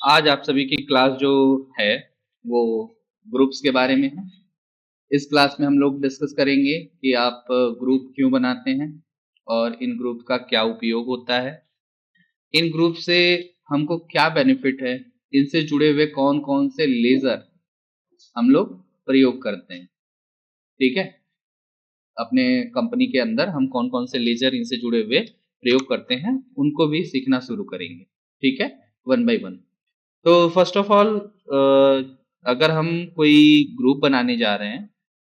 आज आप सभी की क्लास जो है वो ग्रुप्स के बारे में है। इस क्लास में हम लोग डिस्कस करेंगे कि आप ग्रुप क्यों बनाते हैं और इन ग्रुप का क्या उपयोग होता है, इन ग्रुप से हमको क्या बेनिफिट है, इनसे जुड़े हुए कौन कौन से लेजर हम लोग प्रयोग करते हैं। ठीक है, अपने कंपनी के अंदर हम कौन कौन से लेजर इनसे जुड़े हुए प्रयोग करते हैं उनको भी सीखना शुरू करेंगे। ठीक है, वन बाय वन। तो फर्स्ट ऑफ ऑल अगर हम कोई ग्रुप बनाने जा रहे हैं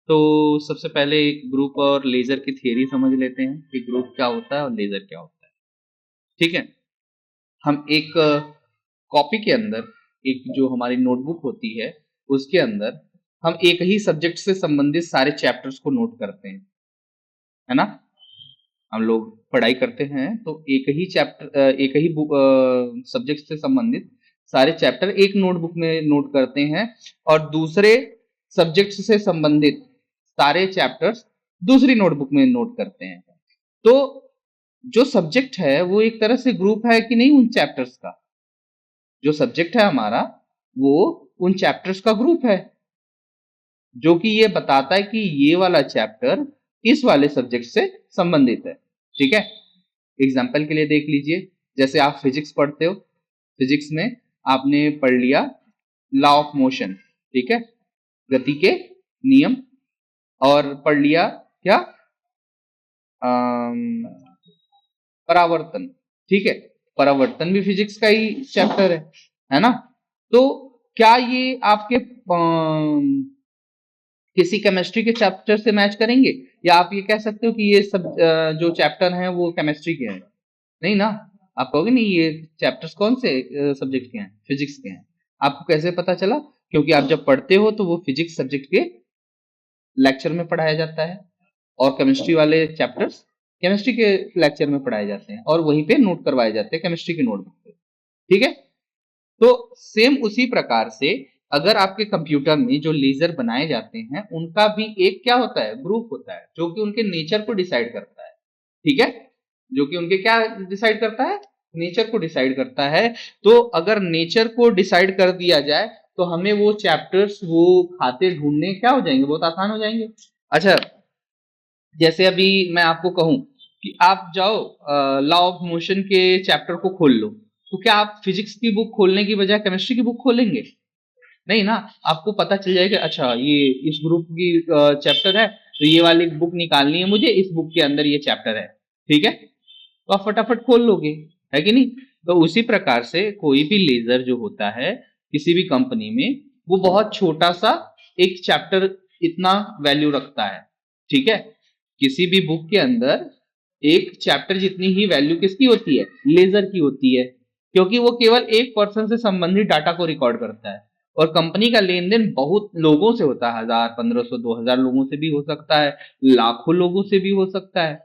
तो सबसे पहले ग्रुप और लेजर की थियरी समझ लेते हैं कि ग्रुप क्या होता है और लेजर क्या होता है। ठीक है, हम एक कॉपी के अंदर, एक जो हमारी नोटबुक होती है उसके अंदर हम एक ही सब्जेक्ट से संबंधित सारे चैप्टर्स को नोट करते हैं, है ना। हम लोग पढ़ाई करते हैं तो एक ही चैप्टर, एक ही सब्जेक्ट से संबंधित सारे चैप्टर एक नोटबुक में नोट करते हैं और दूसरे सब्जेक्ट से संबंधित सारे चैप्टर्स दूसरी नोटबुक में नोट करते हैं। तो जो सब्जेक्ट है वो एक तरह से ग्रुप है कि नहीं उन चैप्टर्स का। जो सब्जेक्ट है हमारा वो उन चैप्टर्स का ग्रुप है, जो कि ये बताता है कि ये वाला चैप्टर इस वाले सब्जेक्ट से संबंधित है। ठीक है, एग्जाम्पल के लिए देख लीजिए, जैसे आप फिजिक्स पढ़ते हो, फिजिक्स में आपने पढ़ लिया लॉ ऑफ मोशन, ठीक है, गति के नियम, और पढ़ लिया क्या, परावर्तन। ठीक है, परावर्तन भी फिजिक्स का ही चैप्टर है ना। तो क्या ये आपके किसी केमिस्ट्री के चैप्टर से मैच करेंगे, या आप ये कह सकते हो कि ये सब जो चैप्टर हैं वो केमिस्ट्री के हैं? नहीं ना, आप कहोगे नहीं ये चैप्टर्स कौन से सब्जेक्ट के हैं, फिजिक्स के हैं। आपको कैसे पता चला? क्योंकि आप जब पढ़ते हो तो वो फिजिक्स सब्जेक्ट के लेक्चर में पढ़ाया जाता है और केमिस्ट्री वाले चैप्टर्स केमिस्ट्री के लेक्चर में पढ़ाए जाते हैं और वहीं पे नोट करवाए जाते हैं केमिस्ट्री की नोटबुक पे। ठीक है, तो सेम उसी प्रकार से अगर आपके कंप्यूटर में जो लेजर बनाए जाते हैं उनका भी एक क्या होता है, ग्रुप होता है, जो कि उनके नेचर को डिसाइड करता है। ठीक है, जो कि उनके क्या डिसाइड करता है, नेचर को डिसाइड करता है। तो अगर नेचर को डिसाइड कर दिया जाए तो हमें वो चैप्टर्स, वो खाते ढूंढने क्या हो जाएंगे, बहुत आसान हो जाएंगे। अच्छा, जैसे अभी मैं आपको कहूं कि आप जाओ लॉ ऑफ मोशन के चैप्टर को खोल लो, तो क्या आप फिजिक्स की बुक खोलने की बजाय केमिस्ट्री की बुक खोलेंगे? नहीं ना, आपको पता चल जाएगा अच्छा ये इस ग्रुप की चैप्टर है तो ये वाली बुक निकालनी है मुझे, इस बुक के अंदर ये चैप्टर है। ठीक है, तो आप फटाफट खोल लोगे, है कि नहीं। तो उसी प्रकार से कोई भी लेजर जो होता है किसी भी कंपनी में, वो बहुत छोटा सा एक चैप्टर इतना वैल्यू रखता है। ठीक है, किसी भी बुक के अंदर एक चैप्टर जितनी ही वैल्यू किसकी होती है, लेजर की होती है, क्योंकि वो केवल एक पर्सन से संबंधित डाटा को रिकॉर्ड करता है। और कंपनी का लेन देन बहुत लोगों से होता है, 1000 1500 2000 लोगों से भी हो सकता है, लाखों लोगों से भी हो सकता है।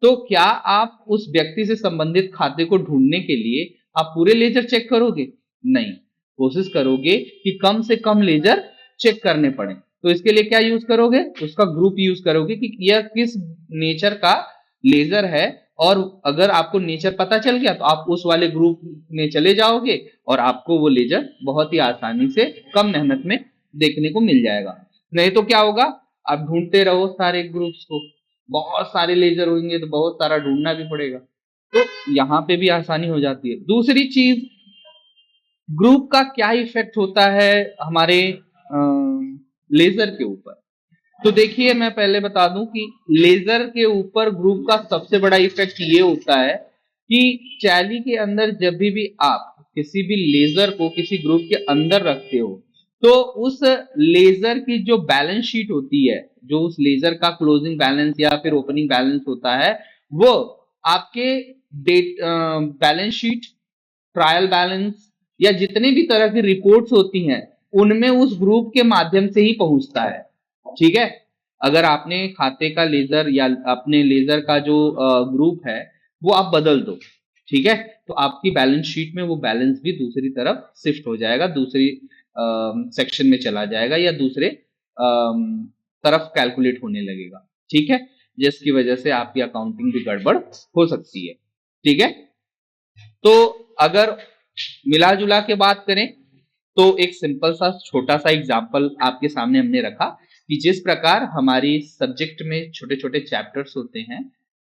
तो क्या आप उस व्यक्ति से संबंधित खाते को ढूंढने के लिए आप पूरे लेजर चेक करोगे? नहीं, कोशिश करोगे कि कम से कम लेजर चेक करने पड़े। तो इसके लिए क्या यूज करोगे, उसका ग्रुप यूज करोगे कि यह किस नेचर का लेजर है। और अगर आपको नेचर पता चल गया तो आप उस वाले ग्रुप में चले जाओगे और आपको वो लेजर बहुत ही आसानी से कम मेहनत में देखने को मिल जाएगा। नहीं तो क्या होगा, आप ढूंढते रहो सारे ग्रुप्स को, बहुत सारे लेजर होंगे तो बहुत सारा ढूंढना भी पड़ेगा। तो यहाँ पे भी आसानी हो जाती है। दूसरी चीज, ग्रुप का क्या इफेक्ट होता है हमारे लेजर के ऊपर। तो देखिए, मैं पहले बता दूं कि लेजर के ऊपर ग्रुप का सबसे बड़ा इफेक्ट ये होता है कि टैली के अंदर जब भी आप किसी भी लेजर को किसी ग्रुप के अंदर रखते हो तो उस लेजर की जो बैलेंस शीट होती है, जो उस लेजर का क्लोजिंग बैलेंस या फिर ओपनिंग बैलेंस होता है, वो आपके debt balance sheet, trial balance या जितने भी तरह की रिपोर्ट्स होती हैं उनमें उस ग्रुप के माध्यम से ही पहुंचता है। ठीक है, अगर आपने खाते का लेजर या अपने लेजर का जो ग्रुप है वो आप बदल दो, ठीक है, तो आपकी बैलेंस शीट में वो बैलेंस भी दूसरी तरफ शिफ्ट हो जाएगा, दूसरी सेक्शन में चला जाएगा या दूसरे तरफ कैलकुलेट होने लगेगा। ठीक है, जिसकी वजह से आपकी अकाउंटिंग भी गड़बड़ हो सकती है। ठीक है, तो अगर मिला जुला के बात करें तो एक सिंपल सा छोटा सा एग्जाम्पल आपके सामने हमने रखा कि जिस प्रकार हमारी सब्जेक्ट में छोटे छोटे चैप्टर्स होते हैं,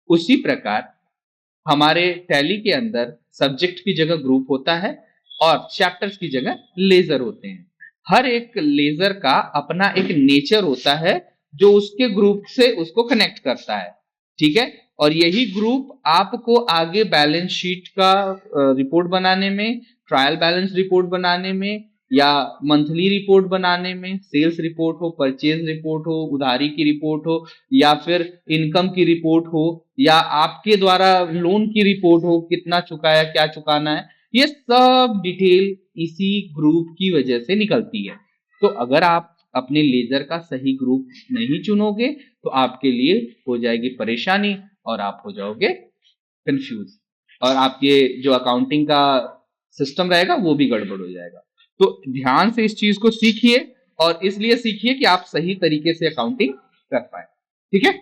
उसी प्रकार हमारे टैली के अंदर सब्जेक्ट की जगह ग्रुप होता है और चैप्टर्स की जगह लेजर होते हैं। हर एक लेजर का अपना एक नेचर होता है जो उसके ग्रुप से उसको कनेक्ट करता है, ठीक है। और यही ग्रुप आपको आगे बैलेंस शीट का रिपोर्ट बनाने में, ट्रायल बैलेंस रिपोर्ट बनाने में, या मंथली रिपोर्ट बनाने में, सेल्स रिपोर्ट हो, परचेज रिपोर्ट हो, उधारी की रिपोर्ट हो, या फिर इनकम की रिपोर्ट हो, या आपके द्वारा लोन की रिपोर्ट हो, कितना चुकाया, क्या चुकाना है, ये सब डिटेल इसी ग्रुप की वजह से निकलती है। तो अगर आप अपने लेजर का सही ग्रुप नहीं चुनोगे तो आपके लिए हो जाएगी परेशानी और आप हो जाओगे कंफ्यूज, और आपके जो अकाउंटिंग का सिस्टम रहेगा वो भी गड़बड़ हो जाएगा। तो ध्यान से इस चीज को सीखिए, और इसलिए सीखिए कि आप सही तरीके से अकाउंटिंग कर पाए, ठीक है।